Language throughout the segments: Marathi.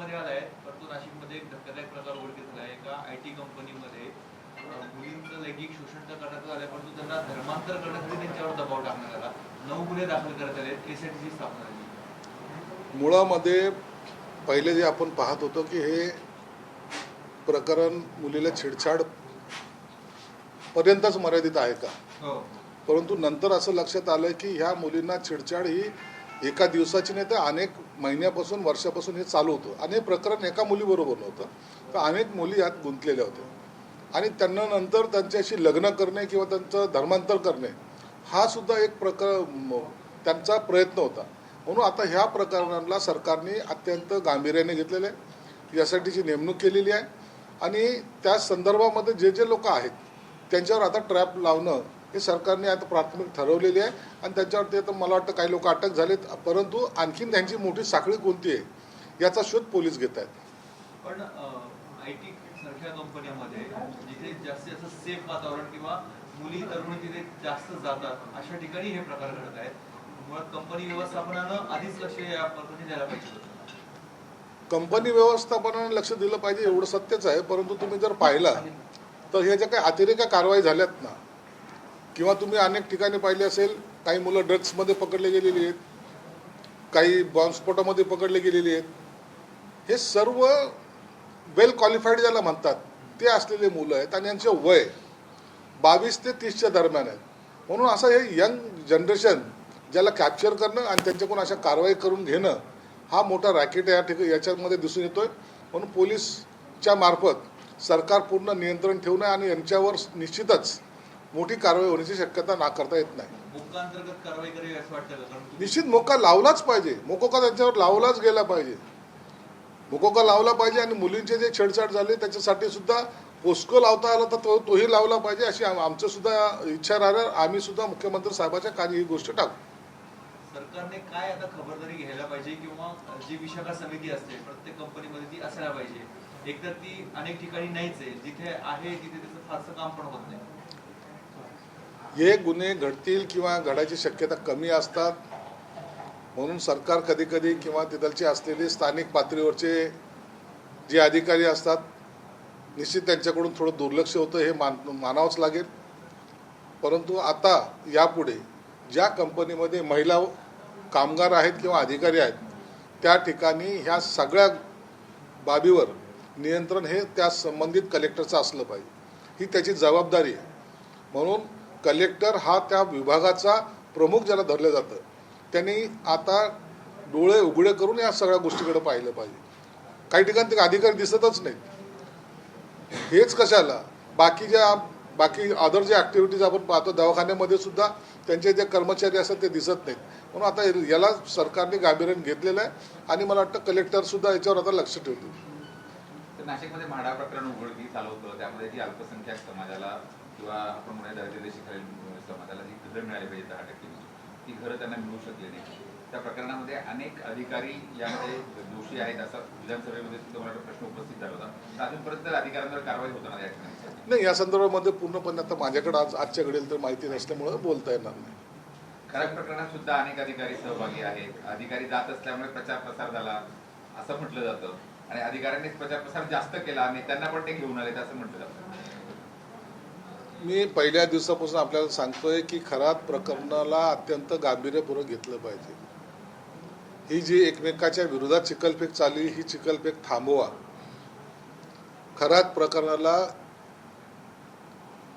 नाशिकमध्ये आलाय, परंतु नाशिकमध्ये एक धक्कादायक प्रकार उघडकीस आला आहे. एका IT कंपनीमध्ये मुलींचं लैंगिक शोषण तर करण्यात आलं, परंतु त्यांना धर्मांतर करण्यासाठी त्यांच्यावर दबाव टाकण्यात आला. 9 गुन्हे दाखल करण्यात आले. एसआयटीची स्थापना झाली. मुळामध्ये पहिले जे आपण पाहत होतो की हे प्रकरण मुलीला छेडछाड पर्यंतच मर्यादित आहे का, हो. परंतु नंतर असं लक्षात आलं की ह्या मुलींना छेडछाड ही एका दिवसाची नाही तर अनेक महिन्यापासून वर्षापासून हे चालू होतं. आणि हे प्रकरण एका मुलीबरोबर नव्हतं, तर अनेक मुली यात गुंतलेल्या होत्या आणि त्यांना नंतर त्यांच्याशी लग्न करणे किंवा त्यांचं धर्मांतर करणे हा सुद्धा एक त्यांचा प्रयत्न होता. म्हणून आता ह्या प्रकरणाला सरकारने अत्यंत गांभीर्याने घेतलेलं आहे. यासाठीची नेमणूक केलेली आहे आणि त्या संदर्भामध्ये जे जे लोक आहेत त्यांच्यावर आता ट्रॅप लावणं हे सरकारने आता प्राथमिक ठरवलेली आहे आणि त्यांच्यावरती आता मला वाटतं काही लोक अटक झालेत, परंतु आणखीन त्यांची मोठी साखळी कोणती आहे याचा शोध पोलीस घेत आहेत. पण IT सारख्या कंपन्यांमध्ये जिथे जास्तीत जास्त सेफ वातावरण किंवा मुली तरुणी तिथे जास्त जातात अशा ठिकाणी हे प्रकार घडत आहेत. मुळात कंपनी व्यवस्थापनानं आधीच लक्ष या प्रकरणी द्यायला पाहिजे. कंपनी व्यवस्थापनाने लक्ष दिलं पाहिजे एवढं सत्यच आहे, परंतु तुम्ही जर पाहिला तर ह्या ज्या काही अतिरेक कारवाई झाल्यात ना, किंवा तुम्ही अनेक ठिकाणी पाहिले असेल काही मुलं ड्रग्समध्ये पकडले गेलेली आहेत, काही बॉम्बस्फोटामध्ये पकडले गेलेली आहेत. हे सर्व वेल क्वालिफाईड ज्याला म्हणतात ते असलेले मुलं आहेत आणि यांचे वय 22 ते 30च्या दरम्यान आहेत. म्हणून असं हे यंग जनरेशन ज्याला कॅप्चर करणं आणि त्यांच्याकडून अशा कारवाई करून घेणं हा मोठा रॅकेट या ठिकाणी याच्यामध्ये दिसून येतोय. म्हणून पोलीसच्या मार्फत सरकार पूर्ण नियंत्रण ठेवणं आणि यांच्यावर निश्चितच मोठी कारवाई होण्याची शक्यता नाकारता येत नाही. मोक्का अंतर्गत कारवाई करावी असं वाटतं का? निश्चित मोका लावलाच पाहिजे, मोकोका त्यांच्यावर लावलाच गेला पाहिजे, मोकोका लावला पाहिजे. आणि मुलींचे जे छेडछाड झाले त्याच्यासाठी सुद्धा पोस्को लावता आला तर तोही लावला पाहिजे अशी आमचं सुद्धा इच्छा राहणार. आम्ही सुद्धा मुख्यमंत्री साहेबाच्या कार्य ही गोष्ट टाकू. सरकारने काय आता खबरदारी घ्यायला पाहिजे किंवा जी विशाखा समिती असते प्रत्येक कंपनीमध्ये ती असायला पाहिजे? एकतर ती अनेक ठिकाणी नाहीच आहे, जिथे आहे तिथे त्याचं फारसं काम पण होत नाही. हे गुन्हे घडतील किंवा घडायची शक्यता कमी असतात, म्हणून सरकार कधी कधी किंवा तिथलचे असलेले स्थानिक पातळीवरचे जे अधिकारी असतात निश्चित त्यांच्याकडून थोडं दुर्लक्ष होतं हे मानावंच लागेल. परंतु आता यापुढे ज्या कंपनीमध्ये महिला कामगार आहेत किंवा अधिकारी आहेत त्या ठिकाणी ह्या सगळ्या बाबीवर नियंत्रण हे त्या संबंधित कलेक्टरचं असलं पाहिजे, ही त्याची जबाबदारी आहे. म्हणून कलेक्टर हा त्या विभागाचा प्रमुख ज्याला धरलं जातं त्यांनी आता डोळे उघडे करून या सगळ्या गोष्टीकडे पाहिलं पाहिजे. काही ठिकाणी ते अधिकारी दिसतच नाहीत. हेच कशाला बाकी अदर जे ॲक्टिव्हिटीज आपण पाहतो दवाखान्यामध्ये सुद्धा त्यांचे जे कर्मचारी असतात ते दिसत नाहीत. म्हणून आता याला सरकारने गांभीर्याने घेतलेलं आहे आणि मला वाटतं कलेक्टर सुद्धा याच्यावर आता लक्ष ठेवतील. नाशिकमध्ये म्हाडा प्रकरण उघडकीस आलं होतं, त्यामध्ये जी अल्पसंख्याक समाजाला किंवा आपण म्हणूया दारिद्र्यरेषेखालील समाजाला जी घरं मिळाली पाहिजे 10% ती घरं त्यांना मिळू शकली नाही. त्या प्रकरणामध्ये अनेक अधिकारी यामध्ये दोषी आहेत असा विधानसभेमध्ये सुद्धा मला प्रश्न उपस्थित झाला होता. तर अजूनपर्यंत कारवाई होताना या ठिकाणी नाही, या संदर्भामध्ये पूर्णपणे आता माझ्याकडे आजच्या घडीला तर माहिती नसल्यामुळे बोलता येणार नाही. खराब प्रकरणात सुद्धा अनेक अधिकारी सहभागी आहेत. अधिकारी जात असल्यामुळे प्रचार प्रसार झाला असं म्हटलं जातं आणि अधिकाऱ्यांनीच प्रचार प्रसार जास्त केला आणि त्यांना पण ते घेऊन आले असं म्हटलं जातं. मी पहिल्या दिवसापासून आपल्याला सांगतोय की खराब प्रकरणाला अत्यंत गांभीर्यपूर्वक घेतलं पाहिजे. ही जी एकमेकाच्या विरोधात चिखलफेक चालली ही चिखलफेक थांबवा. खराब प्रकरणाला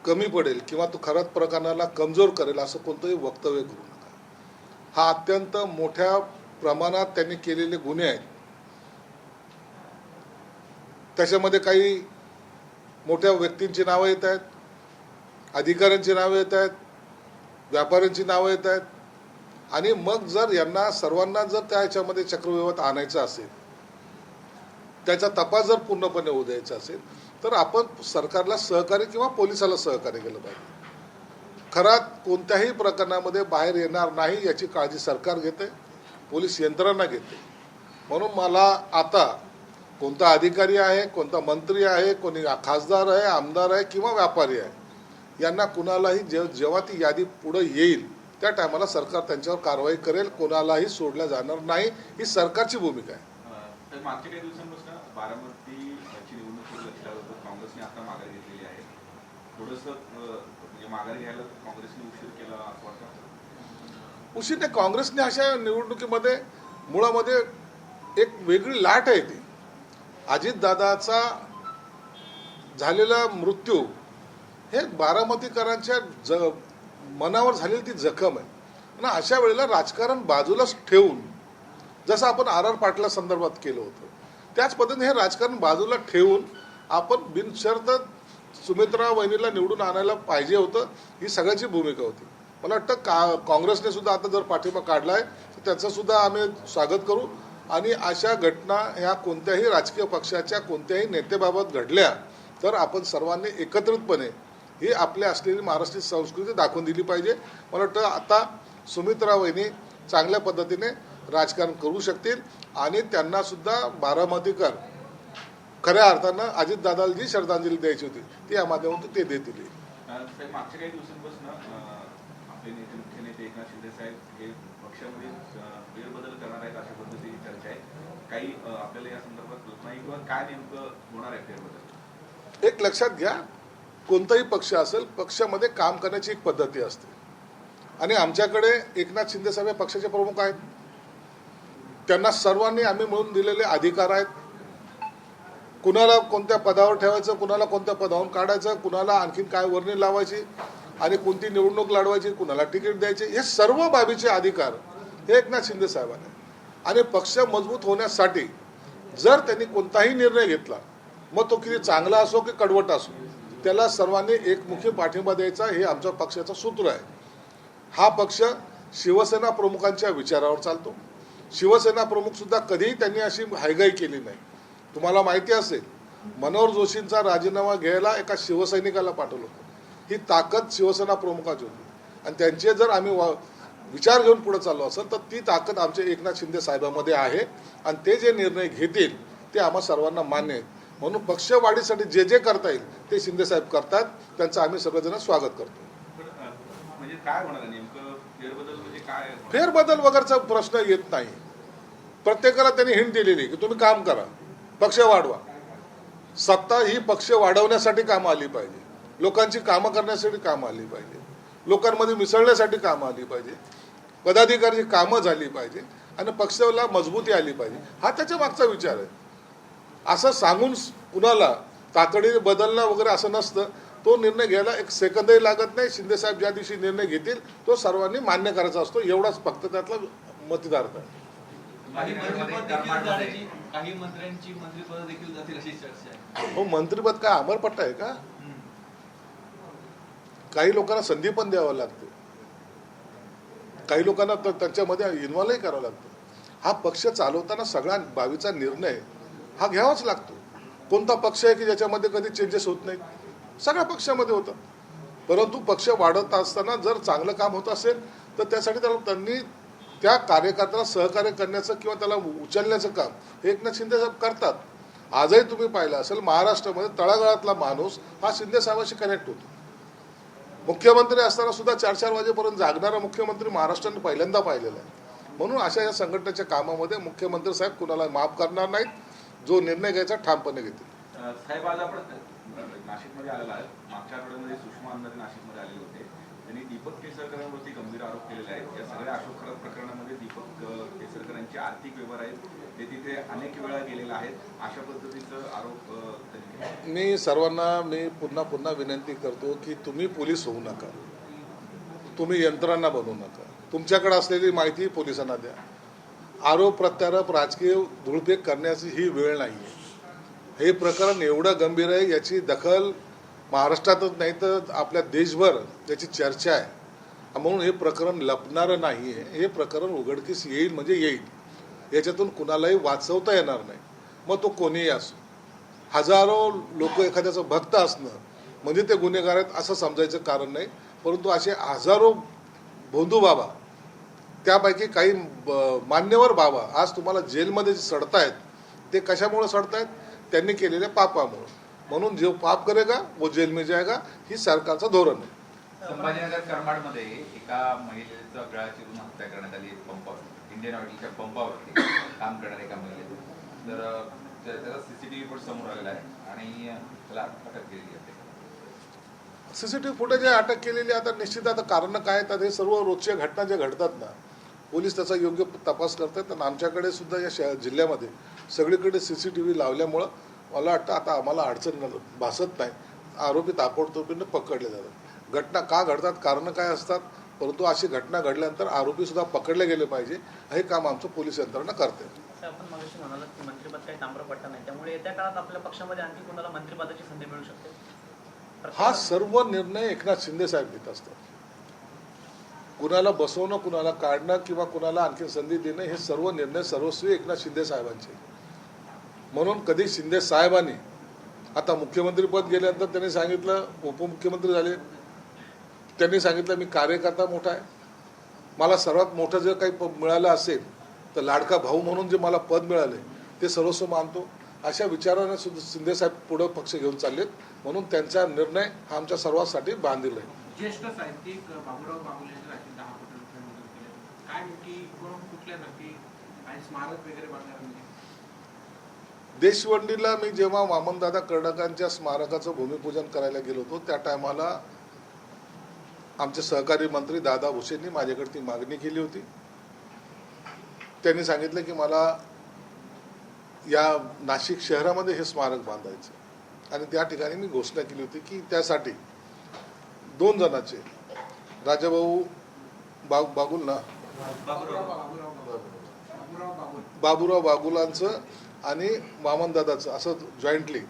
कमी पडेल किंवा तो खराब प्रकरणाला कमजोर करेल असं कोणतंही वक्तव्य करू नका. हा अत्यंत मोठ्या प्रमाणात त्यांनी केलेले गुन्हे आहेत. त्याच्यामध्ये काही मोठ्या व्यक्तींची नावं येत आहेत, अधिकाऱ्यांची नावं येत आहेत, व्यापाऱ्यांची नावं येत आहेत. आणि मग जर यांना सर्वांना जर त्या ह्याच्यामध्ये चक्रव्यूहात आणायचं असेल, त्याचा तपास जर पूर्णपणे होऊ द्यायचा असेल तर आपण सरकारला सहकार्य किंवा पोलिसाला सहकार्य केलं पाहिजे. खरात कोणत्याही प्रकरणामध्ये बाहेर येणार नाही याची काळजी सरकार घेते, पोलीस यंत्रणा घेते. म्हणून मला आता कोणता अधिकारी आहे, कोणता मंत्री आहे, कोणी खासदार आहे, आमदार आहे किंवा व्यापारी आहे, यांना कुणालाही जेव्हा ती यादी पुढे येईल त्या टायमाला सरकार त्यांच्यावर कारवाई करेल. कोणालाही सोडलं जाणार नाही, ही सरकारची भूमिका आहे. तर मागच्या काही दिवसांपासून बारामतीची निवडणूक सुरू असल्यावर काँग्रेसने आता माघार घेतलेली आहे. थोडंसं म्हणजे माघार घ्यायला काँग्रेसने उशीर केला असं वाटतं. उशीर नाही, काँग्रेसने अशा निवडणुकीमध्ये मुळामध्ये एक वेगळी लाट आहे ती. अजितदादाचा झालेला मृत्यू हे बारामतीकरांच्या मनावर झालेली ती जखम आहे. आणि अशा वेळेला राजकारण बाजूलाच ठेवून, जसं आपण आर पाटला संदर्भात केलं होतं त्याच पद्धतीने हे राजकारण बाजूला ठेवून आपण बिनशर्त सुमित्रा वहिनीला निवडून आणायला पाहिजे होतं, ही सगळ्यांची भूमिका होती. मला वाटतं काँग्रेसने सुद्धा आता जर पाठिंबा काढलाय तर त्याचं सुद्धा आम्ही स्वागत करू. आणि अशा घटना ह्या कोणत्याही राजकीय पक्षाच्या कोणत्याही नेत्याबाबत घडल्या तर आपण सर्वांनी एकत्रितपणे ही आपल्या असलेली महाराष्ट्रीय संस्कृती दाखवून दिली पाहिजे. मला वाटतं आता सुमित्रा वहिनी चांगल्या पद्धतीने राजकारण करू शकतील आणि त्यांना सुद्धा बारामतीकर खऱ्या अर्थानं अजितदादाला जी श्रद्धांजली द्यायची होती ती या माध्यमातून ते देतील. मागच्या काही दिवसांपासून आपले नेते मुख्य नेते एकनाथ शिंदे साहेब हे पक्षामध्ये फेरबदल करणार आहेत अशा पद्धतीची चर्चा आहे. काही आपल्याला या संदर्भात कल्पना आहे किंवा काय नेमकं होणार आहे फेरबदल? एक लक्षात घ्या, कोणताही पक्ष असेल पक्षामध्ये काम करण्याची एक पद्धती असते आणि आमच्याकडे एकनाथ शिंदे साहेब या पक्षाचे प्रमुख आहेत. त्यांना सर्वांनी आम्ही मिळून दिलेले अधिकार आहेत. कुणाला कोणत्या पदावर ठेवायचं, कुणाला कोणत्या पदावरून काढायचं, कुणाला आणखीन काय वर्णी लावायची आणि कोणती निवडणूक लढवायची, कुणाला तिकीट द्यायचे, हे सर्व बाबीचे अधिकार हे एकनाथ शिंदे साहेबांनी. आणि पक्ष मजबूत होण्यासाठी जर त्यांनी कोणताही निर्णय घेतला, मग तो किती चांगला असो की कडवट असो, त्याला सर्वांनी एकमुखी पाठिंबा द्यायचा हे आमच्या पक्षाचं सूत्र आहे. हा पक्ष शिवसेना प्रमुखांच्या विचारावर चालतो. शिवसेना प्रमुख सुद्धा कधीही त्यांनी अशी हायगाई केली नाही. तुम्हाला माहिती असेल, मनोहर जोशींचा राजीनामा घ्यायला एका शिवसैनिकाला पाठवलं होतं. ही ताकद शिवसेना प्रमुखाची होती आणि त्यांचे जर आम्ही विचार घेऊन पुढे चाललो असेल तर ती ताकद आमच्या एकनाथ शिंदे साहेबांमध्ये आहे आणि ते जे निर्णय घेतील ते आम्हा सर्वांना मान्य आहेत. म्हणून पक्षवाढीसाठी जे जे करता येईल ते शिंदे साहेब करतात, त्यांचं आम्ही सगळेजण स्वागत करतो. म्हणजे काय होणार नेमकं फेरबदल म्हणजे काय? फेरबदल वगैरेचा प्रश्न येत नाही. प्रत्येकाला त्यांनी हिंट दिलेली की तुम्ही काम करा, पक्ष वाढवा. सत्ता ही पक्ष वाढवण्यासाठी कामं आली पाहिजे, लोकांची कामं करण्यासाठी कामं आली पाहिजे, लोकांमध्ये मिसळण्यासाठी कामं आली पाहिजे, पदाधिकाऱ्याची कामं झाली पाहिजे आणि पक्षाला मजबूती आली पाहिजे. हा त्याच्या मागचा विचार आहे. असं सांगून कुणाला तातडीने बदलणं वगैरे असं नसतं. तो निर्णय घ्यायला एक सेकंदही लागत नाही. शिंदे साहेब ज्या दिवशी निर्णय घेतील तो सर्वांनी मान्य करायचा असतो, एवढाच फक्त त्यातला मतिदार्थ आहे. काही मंत्र्यांची मंत्रिपद देखील जातील अशी चर्चा आहे. हो, मंत्रिपद काय अमरपट्टा आहे का? काही लोकांना संधी पण द्यावं लागते, काही लोकांना त्यांच्यामध्ये इन्व्हॉल्वही करावं लागतं. हा पक्ष चालवताना सगळा बाबीचा निर्णय हा घ्यावाच लागतो. कोणता पक्ष आहे की ज्याच्यामध्ये कधी चेंजेस होत नाहीत? सगळ्या पक्षामध्ये होतं. परंतु पक्ष वाढत असताना जर चांगलं काम होत असेल तर त्यासाठी त्यांनी त्या कार्यकर्त्याला सहकार्य करण्याचं किंवा त्याला उचलण्याचं काम हे एकनाथ शिंदे साहेब करतात. आजही तुम्ही पाहिलं असेल महाराष्ट्रामध्ये तळागाळातला माणूस हा शिंदे साहेबांशी कनेक्ट होतो. मुख्यमंत्री असताना सुद्धा 4-4 वाजेपर्यंत जागणारा मुख्यमंत्री महाराष्ट्राने पहिल्यांदा पाहिलेला आहे. म्हणून अशा या संघटनेच्या कामामध्ये मुख्यमंत्री साहेब कुणाला माफ करणार नाहीत. जो निर्णय घ्यायचा ठामपणे घेतील. साहेब आज आपण नाशिकमध्ये आलेला आहे. मागच्या आठवड्यामध्ये सुषमा अंधारे नाशिकमध्ये आलेले होते. त्यांनी दीपक केसरकरांवरती गंभीर आरोप केलेले आहेत. या सगळ्या अशोक खरात प्रकरणामध्ये दीपक केसरकरांचे आर्थिक व्यवहार आहेत, ते तिथे अनेक वेळा गेलेले आहेत. अशा पद्धतीचा आरोप त्यांनी. मी सर्वांना पुन्हा विनंती करतो की तुम्ही पोलीस होऊ नका, तुम्ही यंत्रणा बनवू नका. तुमच्याकडे असलेली माहिती पोलिसांना द्या. आरोप प्रत्यारोप राजकीय धुळफेक करण्याची ही वेळ नाही आहे. हे प्रकरण एवढं गंभीर आहे, याची दखल महाराष्ट्रातच नाही तर आपल्या देशभर याची चर्चा आहे. म्हणून हे प्रकरण लपणारं नाही आहे. हे प्रकरण उघडकीस येईल म्हणजे येईल. याच्यातून कुणालाही वाचवता येणार नाही, मग तो कोणीही असो. हजारो लोक एखाद्याचं भक्त असणं म्हणजे ते गुन्हेगार आहेत असं समजायचं कारण नाही. परंतु असे हजारो भोंदू बाबा, त्यापैकी काही मान्यवर बाबा आज तुम्हाला जेलमध्ये सडतायत. ते कशामुळे सडतायत? त्यांनी केलेल्या पापामुळे. म्हणून जो पाप करेगा वो जेल में जाएगा, ही सरकारचं धोरण आहे. संभाजीनगर करमाडमध्ये एका महिलेचा गळा चिरून हत्या करण्यात आली. पंपावर, इंडियन ऑइलच्या पंपावरती काम करणाऱ्या एका महिलेचं. तर त्याचा सीसीटीव्ही पण समोर आलेला आहे आणि त्याला अटक केलेली आहे. सीसीटीव्ही फुटेज अटक केलेली. आता निश्चित आता कारण काय येतात हे सर्व रोजच्या घटना ज्या घडतात ना, पोलीस त्याचा योग्य तपास करतात. आणि आमच्याकडे सुद्धा या जिल्ह्यामध्ये सगळीकडे सीसीटीव्ही लावल्यामुळं मला वाटतं आता आम्हाला अडचण भासत नाही. आरोपी ताबडतोबीने पकडले जातात. घटना का घडतात, कारणं काय असतात, परंतु अशी घटना घडल्यानंतर आरोपी सुद्धा पकडले गेले पाहिजे, हे काम आमचं पोलीस यंत्रणा करते. आपण मगाशी म्हणालात की मंत्रिपद काही ताम्रपट्टा नाही, त्यामुळे येत्या काळात आपल्या पक्षामध्ये आणखी कोणाला मंत्रिपदाची संधी मिळू शकते? हा सर्व निर्णय एकनाथ शिंदे साहेब घेत असतात. कुणाला बसवणं, कुणाला काढणं किंवा कुणाला आणखी संधी देणं हे सर्व निर्णय सर्वस्वी एकनाथ शिंदे साहेबांचे. म्हणून कधी शिंदे साहेबांनी आता मुख्यमंत्रीपद गेल्यानंतर त्यांनी सांगितलं, उपमुख्यमंत्री झाले, त्यांनी सांगितलं मी कार्यकर्ता मोठा आहे, मला सर्वात मोठं जर काही मिळालं असेल तर लाडका भाऊ म्हणून जे मला पद मिळाले ते सर्वस्व मानतो. अशा विचाराने सुद्धा शिंदे साहेब पुढे पक्ष घेऊन चाललेत. म्हणून त्यांचा निर्णय हा आमच्या सर्वांसाठी बांधील आहे. ज्येष्ठ साहित्यिक बाबूराव बागुल यांच्या रात्री 10 कोटी रुपये मंजूर केले. काय नक्की कुठल्या नक्की आणि स्मारक वगैरे बांधणार म्हणजे? देशवंडीला मी जेव्हा वामनदादा कर्डकांच्या स्मारकाचं भूमिपूजन करायला गेलो होतो त्या टायमाला आमचे सहकारी मंत्री दादा भुसेंनी माझ्याकडे ती मागणी केली होती. त्यांनी सांगितलं की मला या नाशिक शहरामध्ये हे स्मारक बांधायचं आणि त्या ठिकाणी मी घोषणा केली होती की त्यासाठी 2 जणांचे राजाभाऊ बागुल ना बाबूराव बागुलांचं आणि वामनदादाचं असं जॉईंटली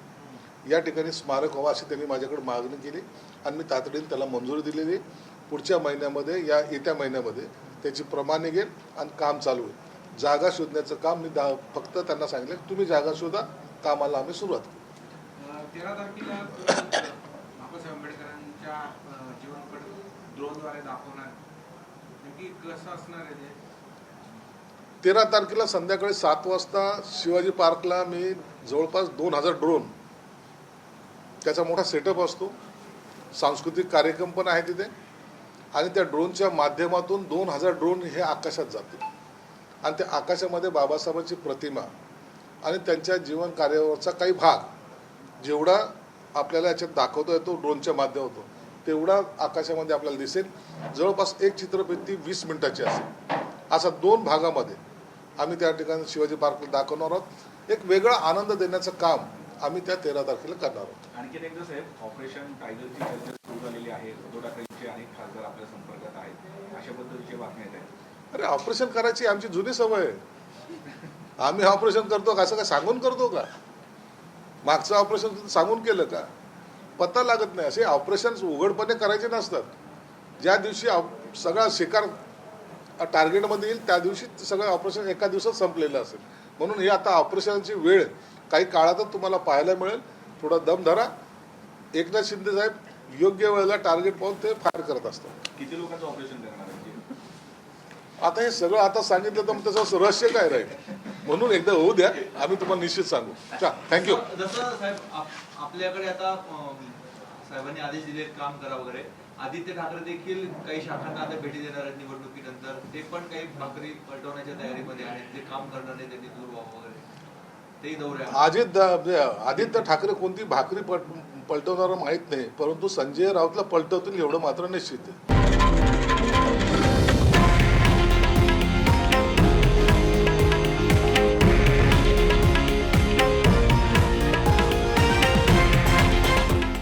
या ठिकाणी स्मारक व्हावं अशी त्यांनी माझ्याकडे मागणी केली आणि मी तातडीने त्याला मंजुरी दिलेली. पुढच्या महिन्यामध्ये येत्या महिन्यामध्ये त्याची प्रमाणे घेईल आणि काम चालू आहे. जागा शोधण्याचं काम मी फक्त त्यांना सांगितलं तुम्ही जागा शोधा, कामाला आम्ही सुरुवात करू. 13 तारखेला बाबासाहेब आंबेडकरांच्या जीवनपट ड्रोनद्वारे दाखवणार, नक्की कसं असणार आहे ते? 13 तारखेला संध्याकाळी 7 वाजता शिवाजी पार्कला मी जवळपास 2000 ड्रोन, त्याचा मोठा सेटअप असतो, सांस्कृतिक कार्यक्रम पण आहे तिथे आणि त्या ड्रोनच्या माध्यमातून 2000 ड्रोन हे आकाशात जातील आणि त्या आकाशामध्ये बाबासाहेबांची प्रतिमा आणि त्यांच्या जीवन कार्यावरचा काही भाग जेवढा आपल्याला याच्यात दाखवता येतो ड्रोनच्या माध्यमातून तेवढा आकाशामध्ये आपल्याला दिसेल. जवळपास एक चित्रफित 20 मिनिटाची असेल. असा 2 भागामध्ये आम्ही त्या ठिकाणी शिवाजी पार्कला दाखवणार आहोत. एक वेगळा आनंद देण्याचं काम आम्ही त्या 13 तारखेला करणार आहोत. आणखी एकदा साहेब, ऑपरेशन टायगरची चर्चा सुरू झालेली आहे. उद्धव ठाकरेंचे अनेक खासदार आपल्या संपर्कात आहेत, अशा पद्धतीच्या बातम्या येत आहेत. अरे ऑपरेशन करायची आमची जुनी सवय आहे. आम्ही ऑपरेशन करतो का, असं काय सांगून करतो का? मागचं ऑपरेशन सांगून केलं का? पत्ता लागत नाही. असे ऑपरेशन उघडपणे करायचे नसतात. ज्या दिवशी सगळा शिकार टार्गेटमध्ये येईल त्या दिवशी सगळं ऑपरेशन एका दिवसात संपलेलं असेल. म्हणून ही आता ऑपरेशनची वेळ काही काळातच तुम्हाला पाहायला मिळेल. थोडा दम धरा. एकनाथ शिंदे साहेब योग्य वेळेला टार्गेट पाहून ते फायर करत असतात. किती लोकांचं ऑपरेशन करणार आहे? आता हे सगळं आता सांगितलं तर मग त्याचं रहस्य काय राहील. म्हणून एकदा होऊ द्या, आम्ही तुम्हाला निश्चित सांगू. थँक्यू. जसं साहेब आपल्याकडे आता साहेबांनी आदेश दिले काम करा वगैरे, आदित्य ठाकरे देखील काही शाखांना आता भेटी देणार आहेत निवडणुकीनंतर. ते पण काही भाकरी पलटवण्याच्या तयारीमध्ये आहेत. ते काम करणार नाही त्यांनी दूर व्हावं वगैरे, तेही दौऱ्या. आदित्य ठाकरे कोणती भाकरी पलटवणार माहित नाही, परंतु संजय राऊतला पलटवतील एवढं मात्र निश्चित आहे.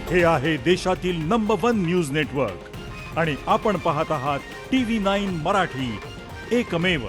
हे आहे देशातील नंबर 1 न्यूज नेटवर्क आणि आपण पाहत आहात TV9 मराठी, एकमेव.